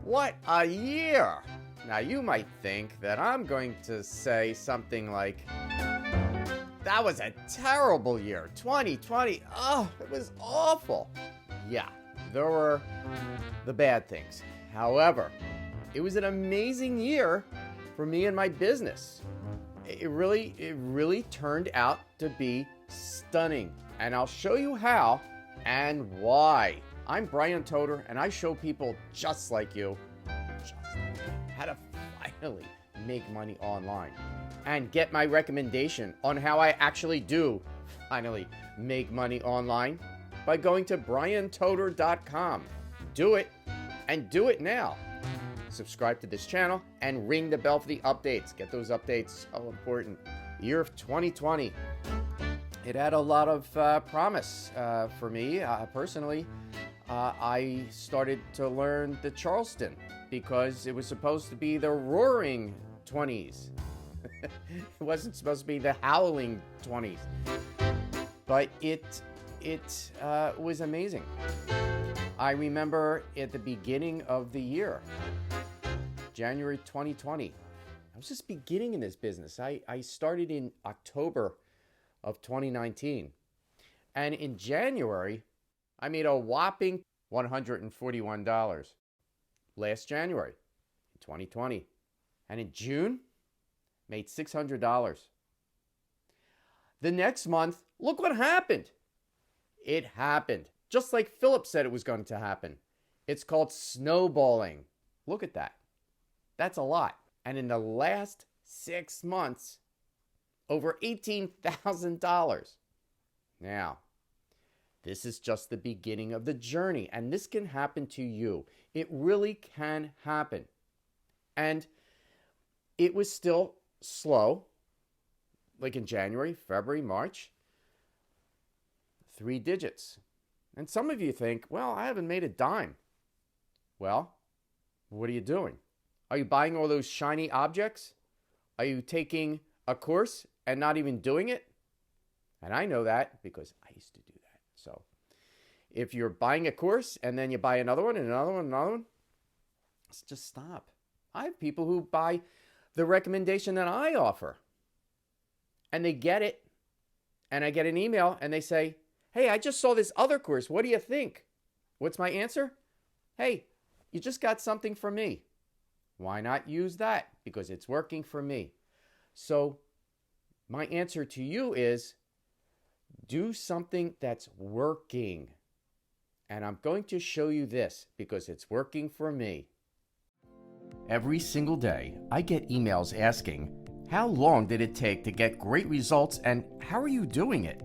What a year! Now you might think that I'm going to say something like, that was a terrible year, 2020, oh, it was awful. Yeah, there were the bad things. However, it was an amazing year for me and my business. It really turned out to be stunning. And I'll show you how and why. I'm Brian Toder, and I show people just like you how to finally make money online. And get my recommendation on how I actually do finally make money online by going to briantoder.com. Do it, and do it now. Subscribe to this channel and ring the bell for the updates. Get those updates, so important. Year of 2020. It had a lot of promise for me personally. I started to learn the Charleston because it was supposed to be the roaring 20s. It wasn't supposed to be the howling 20s. But it was amazing. I remember at the beginning of the year, January 2020, I was just beginning in this business. I started in October of 2019. And in January, I made a whopping $141. Last January, 2020. And in June, made $600. The next month, look what happened. It happened. Just like Philip said it was going to happen. It's called snowballing. Look at that. That's a lot. And in the last 6 months, over $18,000. Now, this is just the beginning of the journey, and this can happen to you. It really can happen. And it was still slow, like in January, February, March, 3 digits. And some of you think, well, I haven't made a dime. Well, what are you doing? Are you buying all those shiny objects? Are you taking a course and not even doing it? And I know that because I used to do that. So if you're buying a course and then you buy another one and another one and another one, just stop. I have people who buy the recommendation that I offer and they get it, and I get an email and they say, hey, I just saw this other course. What do you think? What's my answer? Hey, you just got something from me. Why not use that? Because it's working for me. So my answer to you is do something that's working. And I'm going to show you this because it's working for me. Every single day, I get emails asking, how long did it take to get great results and how are you doing it?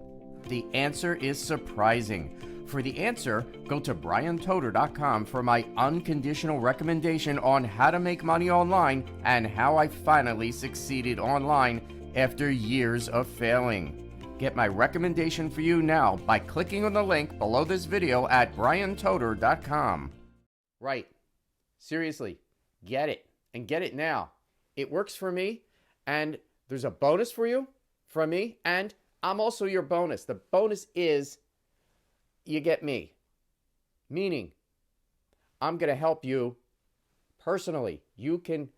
The answer is surprising. For the answer, go to briantoder.com for my unconditional recommendation on how to make money online and how I finally succeeded online after years of failing. Get my recommendation for you now by clicking on the link below this video at briantoder.com. Right. Seriously, get it, and get it now. It works for me, and there's a bonus for you from me, and I'm also your bonus. The bonus is you get me. Meaning, I'm going to help you personally. You can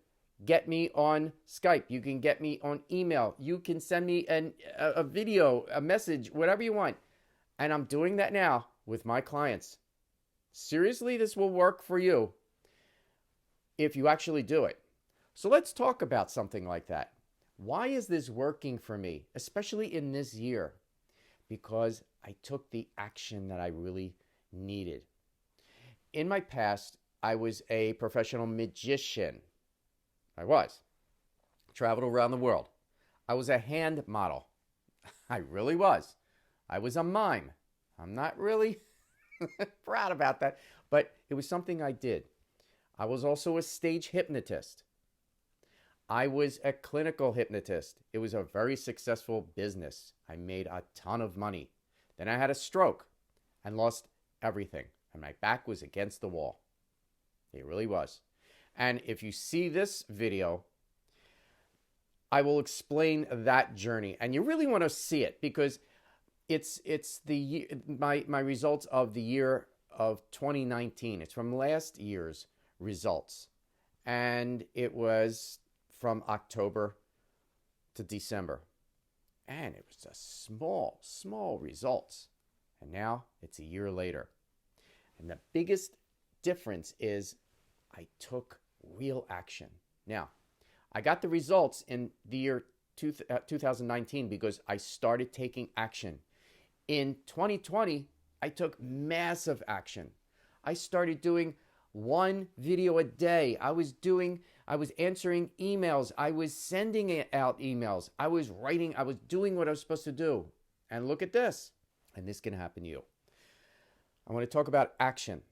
get me on Skype. You can get me on email. You can send me a video, a message, whatever you want. And I'm doing that now with my clients. Seriously, this will work for you if you actually do it. So let's talk about something like that. Why is this working for me, especially in this year? Because I took the action that I really needed. In my past, I was a professional magician. I was. Traveled around the world. I was a hand model. I really was. I was a mime. I'm not really proud about that, but it was something I did. I was also a stage hypnotist. I was a clinical hypnotist. It was a very successful business. I made a ton of money. Then I had a stroke and lost everything. And my back was against the wall. It really was. And if you see this video, I will explain that journey. And you really want to see it because it's my results of the year of 2019. It's from last year's results. And it was from October to December. And it was a small results. And now it's a year later. And the biggest difference is I took real action. Now, I got the results in the year 2019 because I started taking action. In 2020, I took massive action. I started doing one video a day. I was answering emails. I was sending out emails. I was writing. I was doing what I was supposed to do. And look at this. And this can happen to you. I want to talk about action.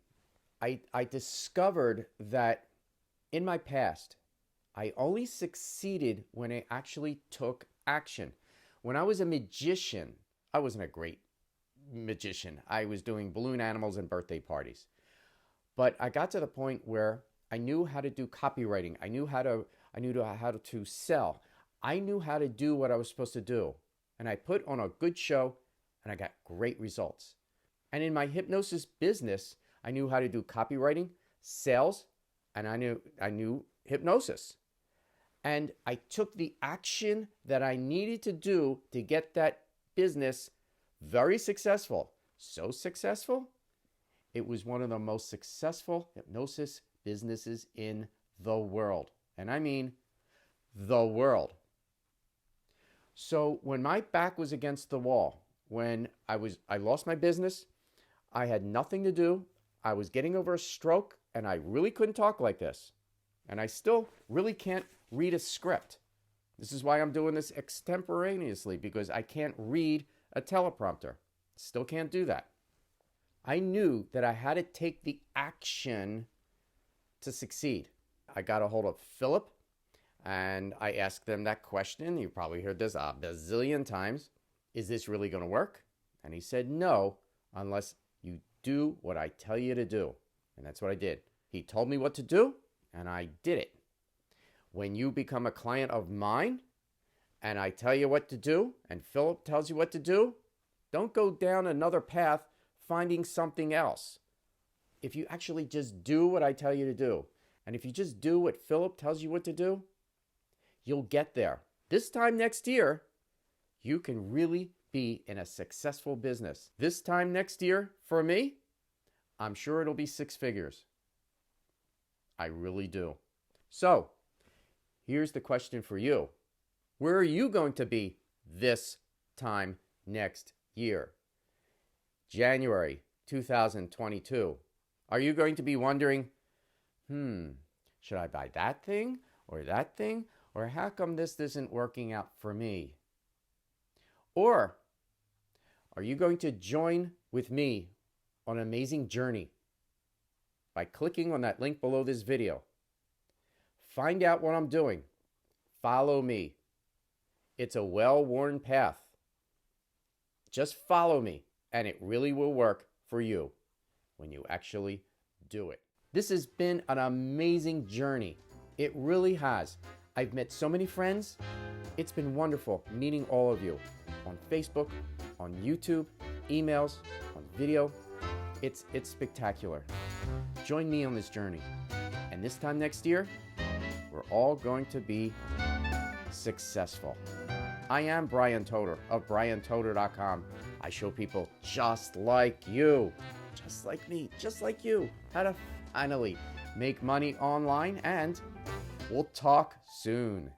I discovered that in my past, I only succeeded when I actually took action. When I was a magician, I wasn't a great magician. I was doing balloon animals and birthday parties. But I got to the point where I knew how to do copywriting. I knew how to sell. I knew how to do what I was supposed to do. And I put on a good show and I got great results. And in my hypnosis business, I knew how to do copywriting, sales, and I knew hypnosis. And I took the action that I needed to do to get that business very successful. So successful, it was one of the most successful hypnosis businesses in the world. And I mean the world. So when my back was against the wall, when I lost my business, I had nothing to do, I was getting over a stroke, and I really couldn't talk like this. And I still really can't read a script. This is why I'm doing this extemporaneously, because I can't read a teleprompter. Still can't do that. I knew that I had to take the action to succeed. I got a hold of Philip, and I asked them that question. You probably heard this a bazillion times. Is this really going to work? And he said, no, unless you do what I tell you to do. And that's what I did. He told me what to do, and I did it. When you become a client of mine, and I tell you what to do, and Philip tells you what to do, don't go down another path finding something else. If you actually just do what I tell you to do, and if you just do what Philip tells you what to do, you'll get there. This time next year, you can really be in a successful business. This time next year, for me, I'm sure it'll be 6 figures. I really do. So, here's the question for you. Where are you going to be this time next year? January 2022. Are you going to be wondering, should I buy that thing or that thing? Or how come this isn't working out for me? Or are you going to join with me on an amazing journey by clicking on that link below this video? Find out what I'm doing. Follow me. It's a well-worn path. Just follow me, and it really will work for you when you actually do it. This has been an amazing journey. It really has. I've met so many friends. It's been wonderful meeting all of you on Facebook, on YouTube, emails, on video. It's spectacular. Join me on this journey. And this time next year, we're all going to be successful. I am Brian Toter of briantoter.com. I show people just like you, just like me, just like you, how to finally make money online, and we'll talk soon.